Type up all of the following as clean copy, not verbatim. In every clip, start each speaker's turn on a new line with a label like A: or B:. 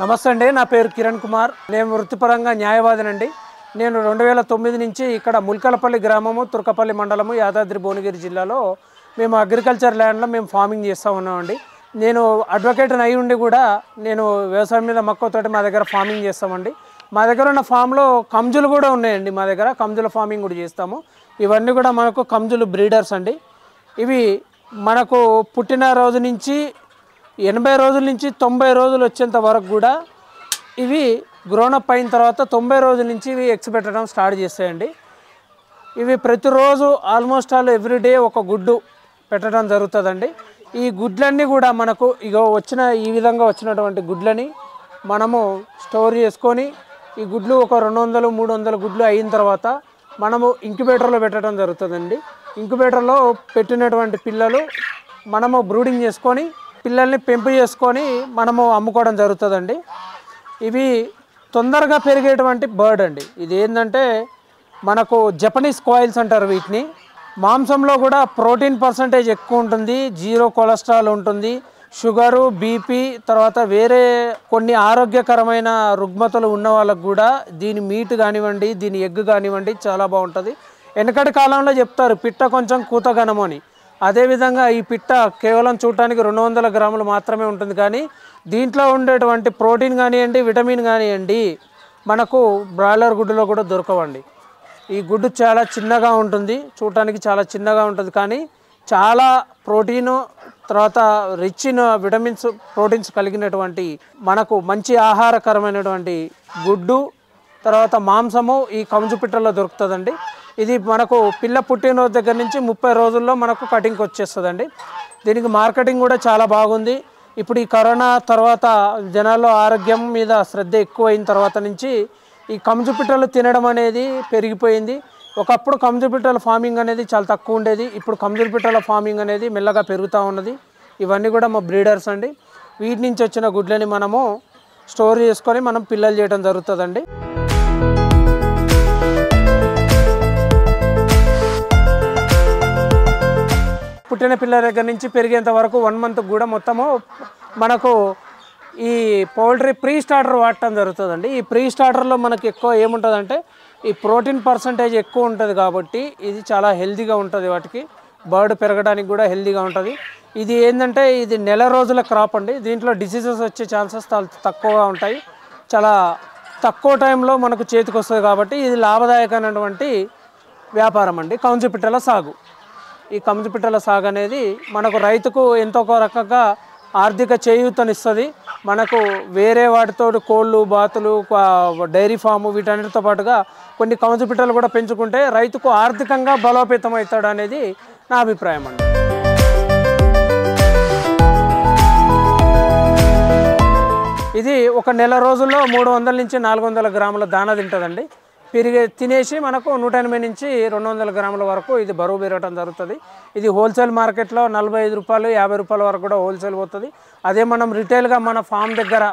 A: నమస్తే అండి, నా పేరు కిరణ్ కుమార్. నేను వృత్తిపరంగా న్యాయవాదినండి. నేను 2009 నుంచి ఇక్కడ ముల్కలపల్లి గ్రామము, తుర్కపల్లి మండలము, యాదాద్రి భువనగిరి జిల్లాలో మేము అగ్రికల్చర్ ల్యాండ్లో మేము ఫార్మింగ్ చేస్తూ ఉన్నామండి. నేను అడ్వకేట్ అయి ఉండి కూడా నేను వ్యవసాయం మీద మక్కువతోటి మా దగ్గర ఫార్మింగ్ చేస్తామండి. మా దగ్గర ఉన్న ఫామ్లో కంజులు కూడా ఉన్నాయండి. మా దగ్గర కంజుల ఫార్మింగ్ కూడా చేస్తాము. ఇవన్నీ కూడా మనకు కంజులు బ్రీడర్స్ అండి. ఇవి మనకు పుట్టిన రోజు నుంచి 80 రోజుల నుంచి 90 రోజులు వచ్చేంత వరకు కూడా ఇవి గ్రోనప్ అయిన తర్వాత 90 రోజుల నుంచి ఇవి ఎగ్స్ పెట్టడం స్టార్ట్ చేస్తాయండి. ఇవి ప్రతిరోజు ఆల్మోస్ట్ ఆల్ ఎవ్రీడే ఒక గుడ్డు పెట్టడం జరుగుతుందండి. ఈ గుడ్లన్నీ కూడా మనకు ఈ విధంగా వచ్చినటువంటి గుడ్లని మనము స్టోర్ చేసుకొని ఈ గుడ్లు ఒక 200-300 గుడ్లు అయిన తర్వాత మనము ఇంక్యుబేటర్లో పెట్టడం జరుగుతుందండి. ఇంక్యుబేటర్లో పెట్టినటువంటి పిల్లలు మనము బ్రూడింగ్ చేసుకొని పిల్లల్ని పెంపు చేసుకొని మనము అమ్ముకోవడం జరుగుతుందండి. ఇవి తొందరగా పెరిగేటువంటి బర్డ్ అండి. ఇది ఏంటంటే మనకు జపనీస్ కాయిల్స్ అంటారు వీటిని. మాంసంలో కూడా ప్రోటీన్ పర్సంటేజ్ ఎక్కువ ఉంటుంది, 0 కొలెస్ట్రాల్ ఉంటుంది, షుగరు, బీపీ, తర్వాత వేరే కొన్ని ఆరోగ్యకరమైన రుగ్మతలు ఉన్న వాళ్ళకు కూడా దీని మీట్ కానివ్వండి, దీని ఎగ్ కానివ్వండి చాలా బాగుంటుంది. వెనకటి కాలంలో చెప్తారు పిట్ట కొంచెం కూతగనము అని. అదేవిధంగా ఈ పిట్ట కేవలం చూడటానికి 200 గ్రాములు మాత్రమే ఉంటుంది, కానీ దీంట్లో ఉండేటువంటి ప్రోటీన్ కానివ్వండి, విటమిన్ కానివ్వండి మనకు బ్రాయిలర్ గుడ్డులో కూడా దొరకవండి. ఈ గుడ్డు చాలా చిన్నగా ఉంటుంది, చూడటానికి చాలా చిన్నగా ఉంటుంది, కానీ చాలా ప్రోటీను తర్వాత రిచ్ ఇన్ విటమిన్స్, ప్రోటీన్స్ కలిగినటువంటి మనకు మంచి ఆహారకరమైనటువంటి గుడ్డు తర్వాత మాంసము ఈ కంజు పిట్టలో దొరుకుతుందండి. ఇది మనకు పిల్ల పుట్టిన దగ్గర నుంచి 30 రోజుల్లో మనకు కటింగ్కి వచ్చేస్తుందండి. దీనికి మార్కెటింగ్ కూడా చాలా బాగుంది. ఇప్పుడు ఈ కరోనా తర్వాత జనాల్లో ఆరోగ్యం మీద శ్రద్ధ ఎక్కువ అయిన తర్వాత నుంచి ఈ కంజు పిట్టలు తినడం అనేది పెరిగిపోయింది. ఒకప్పుడు కంజు పిట్టల ఫార్మింగ్ అనేది చాలా తక్కువ ఉండేది. ఇప్పుడు కంజు పిట్టల ఫార్మింగ్ అనేది మెల్లగా పెరుగుతూ ఉన్నది. ఇవన్నీ కూడా మా బ్రీడర్స్ అండి. వీటి నుంచి వచ్చిన గుడ్లని మనము స్టోర్ చేసుకొని మనం పిల్లలు చేయడం జరుగుతుందండి. పుట్టిన పిల్లల దగ్గర నుంచి పెరిగేంత వరకు 1 మంత్ కూడా మొత్తము మనకు ఈ పౌల్ట్రీ ప్రీ స్టార్టర్ వాడటం జరుగుతుందండి. ఈ ప్రీ స్టార్టర్లో మనకి ఎక్కువ ఏముంటుందంటే ఈ ప్రోటీన్ పర్సంటేజ్ ఎక్కువ ఉంటుంది కాబట్టి ఇది చాలా హెల్తీగా ఉంటుంది. వాటికి బర్డ్ పెరగడానికి కూడా హెల్తీగా ఉంటుంది. ఇది ఏంటంటే ఇది నెల రోజుల క్రాప్ అండి. దీంట్లో డిసీజెస్ వచ్చే ఛాన్సెస్ తక్కువగా ఉంటాయి. చాలా తక్కువ టైంలో మనకు చేతికి వస్తుంది కాబట్టి ఇది లాభదాయకమైనటువంటి వ్యాపారం అండి కంజు పిట్టల సాగు. ఈ కంజు పిట్టల సాగు అనేది మనకు రైతుకు ఎంతో ఒక రకంగా ఆర్థిక చేయూతనిస్తుంది. మనకు వేరే వాటితో కోళ్ళు, బాతులు, డైరీ ఫాము వీటన్నిటితో పాటుగా కొన్ని కంజు పిట్టలు కూడా పెంచుకుంటే రైతుకు ఆర్థికంగా బలోపేతం అవుతాడు అనేది నా అభిప్రాయం అండి. ఇది ఒక నెల రోజుల్లో 300 నుంచి 400 గ్రాముల దానా తింటుందండి. తినేసి మనకు 180 నుంచి 200 గ్రాముల వరకు ఇది బరువు పెరగడం జరుగుతుంది. ఇది హోల్సేల్ మార్కెట్లో 45 రూపాయలు 50 రూపాయల వరకు కూడా హోల్సేల్ పోతుంది. అదే మనం రిటైల్గా మన ఫామ్ దగ్గర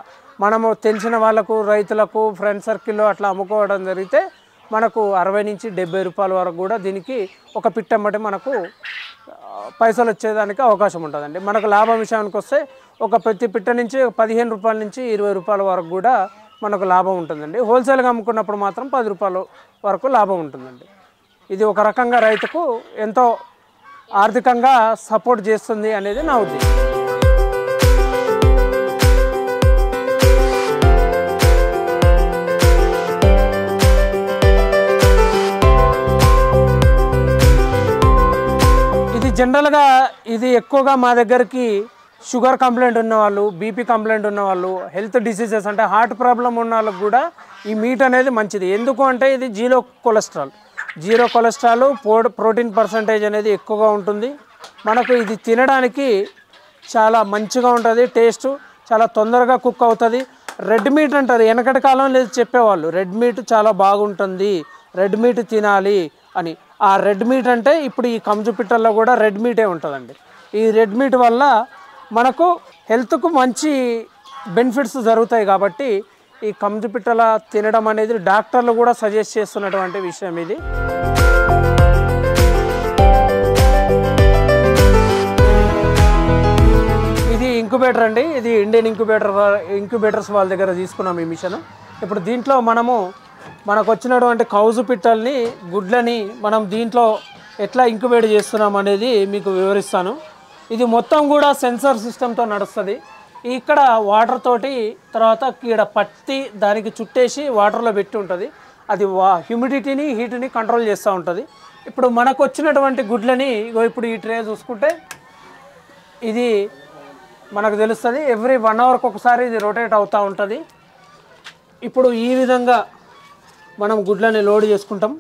A: మనము తెలిసిన వాళ్ళకు, రైతులకు, ఫ్రెండ్ సర్కిల్లో అట్లా అమ్ముకోవడం జరిగితే మనకు 60 నుంచి 70 రూపాయల వరకు కూడా దీనికి ఒక పిట్టమ్మటి మనకు పైసలు వచ్చేదానికి అవకాశం ఉంటుందండి. మనకు లాభం విషయానికి వస్తే ప్రతి పిట్ట నుంచి 15 రూపాయల నుంచి 20 రూపాయల వరకు కూడా మనకు లాభం ఉంటుందండి. హోల్సేల్గా అమ్ముకున్నప్పుడు మాత్రం 10 రూపాయల వరకు లాభం ఉంటుందండి. ఇది ఒక రకంగా రైతుకు ఎంతో ఆర్థికంగా సపోర్ట్ చేస్తుంది అనేది నా ఉద్దేశం. ఇది జనరల్గా ఇది ఎక్కువగా మా దగ్గరికి షుగర్ కంప్లైంట్ ఉన్నవాళ్ళు, బీపీ కంప్లైంట్ ఉన్నవాళ్ళు, హెల్త్ డిసీజెస్ అంటే హార్ట్ ప్రాబ్లం ఉన్న వాళ్ళకు కూడా ఈ మీట్ అనేది మంచిది. ఎందుకు అంటే ఇది 0 కొలెస్ట్రాల్, ప్రోటీన్ పర్సంటేజ్ అనేది ఎక్కువగా ఉంటుంది. మనకు ఇది తినడానికి చాలా మంచిగా ఉంటుంది. టేస్ట్ చాలా తొందరగా కుక్ అవుతుంది. రెడ్ మీట్ అంటారు, వెనకటి కాలం లేదు చెప్పేవాళ్ళు రెడ్ మీట్ చాలా బాగుంటుంది, రెడ్ మీట్ తినాలి అని. ఆ రెడ్ మీట్ అంటే ఇప్పుడు ఈ కంజు పిట్టల్లో కూడా రెడ్ మీటే ఉంటుందండి. ఈ రెడ్ మీట్ వల్ల మనకు హెల్త్కు మంచి బెనిఫిట్స్ జరుగుతాయి కాబట్టి ఈ కంజు పిట్టల తినడం అనేది డాక్టర్లు కూడా సజెస్ట్ చేస్తున్నటువంటి విషయం. ఇది ఇంక్యుబేటర్ అండి. ఇది ఇండియన్ ఇంక్యుబేటర్స్ వాళ్ళ దగ్గర తీసుకున్నాం ఈ మిషన్. ఇప్పుడు దీంట్లో మనకు వచ్చినటువంటి కౌజు పిట్టల్ని గుడ్లని మనం దీంట్లో ఎట్లా ఇంక్యుబేట్ చేస్తున్నాం అనేది మీకు వివరిస్తాను. ఇది మొత్తం కూడా సెన్సార్ సిస్టంతో నడుస్తుంది. ఇక్కడ వాటర్ తోటి తర్వాత ఇక్కడ పట్టి దానికి చుట్టేసి వాటర్లో పెట్టి ఉంటుంది. అది హ్యూమిడిటీని హీట్ని కంట్రోల్ చేస్తూ ఉంటుంది. ఇప్పుడు మనకు వచ్చినటువంటి గుడ్లని ఇప్పుడు ఈ ట్రే చూసుకుంటే ఇది మనకు తెలుస్తుంది. ఎవ్రీ 1 అవర్కి ఒకసారి ఇది రొటేట్ అవుతూ ఉంటుంది. ఇప్పుడు ఈ విధంగా మనం గుడ్లని లోడ్ చేసుకుంటాం.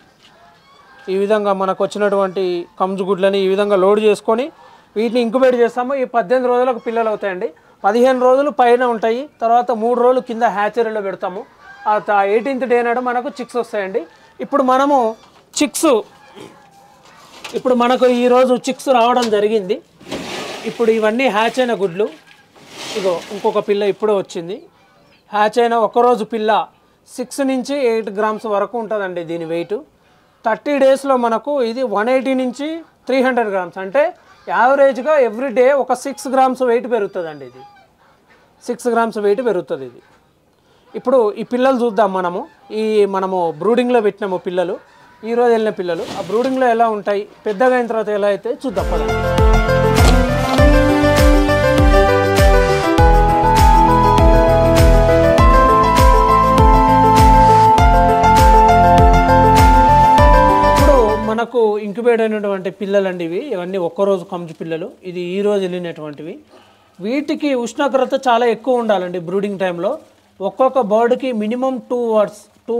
A: ఈ విధంగా మనకు వచ్చినటువంటి కంజు గుడ్లని ఈ విధంగా లోడ్ చేసుకొని వీటిని ఇంక్యుబేట్ చేస్తాము. ఈ 18 రోజులకు పిల్లలు అవుతాయండి. 15 రోజులు పైన ఉంటాయి. తర్వాత 3 రోజులు కింద హ్యాచరీలో పెడతాము. 18th డే నాడు మనకు చిక్స్ వస్తాయండి. ఇప్పుడు మనకు ఈరోజు చిక్స్ రావడం జరిగింది. ఇప్పుడు ఇవన్నీ హ్యాచ్ అయిన గుడ్లు. ఇగో ఇంకొక పిల్ల ఇప్పుడే వచ్చింది. హ్యాచ్ అయిన ఒకరోజు పిల్ల 6 నుంచి 8 గ్రామ్స్ వరకు ఉంటుందండి దీని వెయిట్. 30 డేస్లో మనకు ఇది 180 నుంచి 300 గ్రామ్స్, అంటే యావరేజ్గా ఎవ్రీ డే ఒక 6 గ్రామ్స్ వెయిట్ పెరుగుతుందండి. ఇది 6 గ్రామ్స్ వెయిట్ పెరుగుతుంది ఇది. ఇప్పుడు ఈ పిల్లలు చూద్దాం. మనము బ్రూడింగ్లో పెట్టినాము పిల్లలు. ఈరోజు వెళ్ళిన పిల్లలు ఆ బ్రూడింగ్లో ఎలా ఉంటాయి, పెద్దగా అయిన తర్వాత ఎలా అయితే చూద్దాం పదండి. మనకు ఇంక్యుబేట్ అయినటువంటి పిల్లలండి ఇవన్నీ ఒక్కరోజు కంజు పిల్లలు. ఇది ఈరోజు వెళ్ళినటువంటివి. వీటికి ఉష్ణోగ్రత చాలా ఎక్కువ ఉండాలండి బ్రూడింగ్ టైంలో. ఒక్కొక్క బర్డ్కి మినిమం 2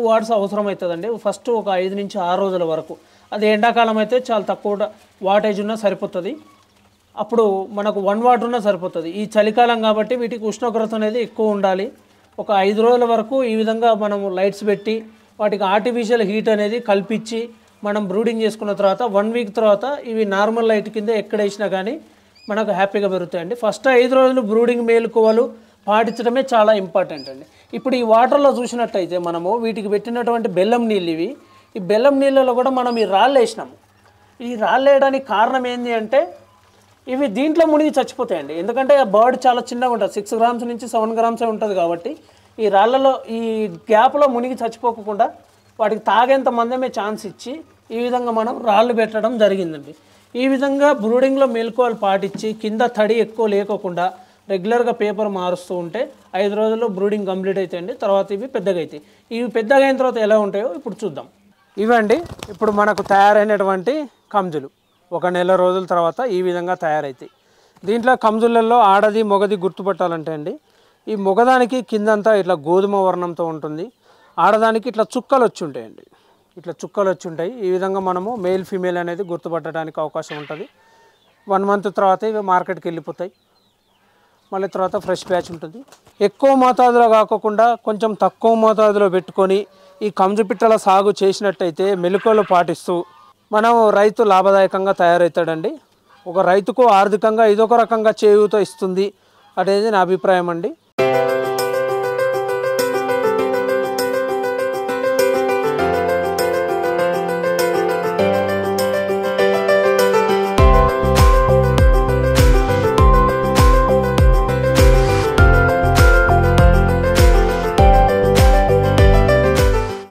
A: అవర్స్ అవసరం అవుతుందండి. ఫస్ట్ ఒక 5 నుంచి 6 రోజుల వరకు. అది ఎండాకాలం అయితే చాలా తక్కువ వాటేజ్ ఉన్నా సరిపోతుంది. అప్పుడు మనకు 1 వాట్ ఉన్నా సరిపోతుంది. ఈ చలికాలం కాబట్టి వీటికి ఉష్ణోగ్రత అనేది ఎక్కువ ఉండాలి. ఒక 5 రోజుల వరకు ఈ విధంగా మనము లైట్స్ పెట్టి వాటికి ఆర్టిఫిషియల్ హీట్ అనేది కల్పించి మనం బ్రూడింగ్ చేసుకున్న తర్వాత 1 వీక్ తర్వాత ఇవి నార్మల్ లైట్ కింద ఎక్కడ వేసినా కానీ మనకు హ్యాపీగా పెరుగుతాయండి. ఫస్ట్ 5 రోజులు బ్రూడింగ్ మేలుకోవాలి పాటించడమే చాలా ఇంపార్టెంట్ అండి. ఇప్పుడు ఈ వాటర్లో చూసినట్టయితే మనము వీటికి పెట్టినటువంటి బెల్లం నీళ్ళు ఇవి. ఈ బెల్లం నీళ్ళలో కూడా మనం ఈ రాళ్ళు వేసినాము. ఈ రాళ్ళు వేయడానికి కారణం ఏంటి అంటే ఇవి దీంట్లో మునిగి చచ్చిపోతాయండి. ఎందుకంటే బర్డ్ చాలా చిన్నగా ఉంటుంది, 6 గ్రామ్స్ నుంచి 7 గ్రామ్సే ఉంటుంది కాబట్టి ఈ రాళ్ళలో ఈ గ్యాప్లో మునిగి చచ్చిపోకుండా వాటికి తాగేంత మందమే ఛాన్స్ ఇచ్చి ఈ విధంగా మనం రాళ్ళు పెట్టడం జరిగిందండి. ఈ విధంగా బ్రూడింగ్లో మెలకువలు పాటించి కింద తడి ఎక్కువ లేకోకుండా రెగ్యులర్గా పేపర్ మారుస్తూ ఉంటే 5 రోజుల్లో బ్రూడింగ్ కంప్లీట్ అవుతాయండి. తర్వాత ఇవి పెద్దగా అవుతాయి. ఇవి పెద్దగా అయిన తర్వాత ఎలా ఉంటాయో ఇప్పుడు చూద్దాం. ఇవండి ఇప్పుడు మనకు తయారైనటువంటి కంజులు 1 నెల రోజుల తర్వాత ఈ విధంగా తయారవుతాయి. దీంట్లో కంజులలో ఆడది మొగది గుర్తుపట్టాలంటే అండి, ఈ మొగదానికి కిందంతా ఇట్లా గోధుమ వర్ణంతో ఉంటుంది, ఆడదానికి ఇట్లా చుక్కలు వచ్చి ఉంటాయండి. ఇట్లా చుక్కలు వచ్చి ఉంటాయి. ఈ విధంగా మనము మేల్ ఫీమేల్ అనేది గుర్తుపట్టడానికి అవకాశం ఉంటుంది. 1 మంత్ తర్వాత ఇవి మార్కెట్కి వెళ్ళిపోతాయి. మళ్ళీ తర్వాత ఫ్రెష్ బ్యాచ్ ఉంటుంది. ఎక్కువ మోతాదులో కాకుండా కొంచెం తక్కువ మోతాదులో పెట్టుకొని ఈ కంజు పిట్టల సాగు చేసినట్టయితే మెలకువలు పాటిస్తూ మనం రైతు లాభదాయకంగా తయారవుతాడండి. ఒక రైతుకు ఆర్థికంగా ఇదొక రకంగా చేయూత ఇస్తుంది అనేది నా అభిప్రాయం అండి.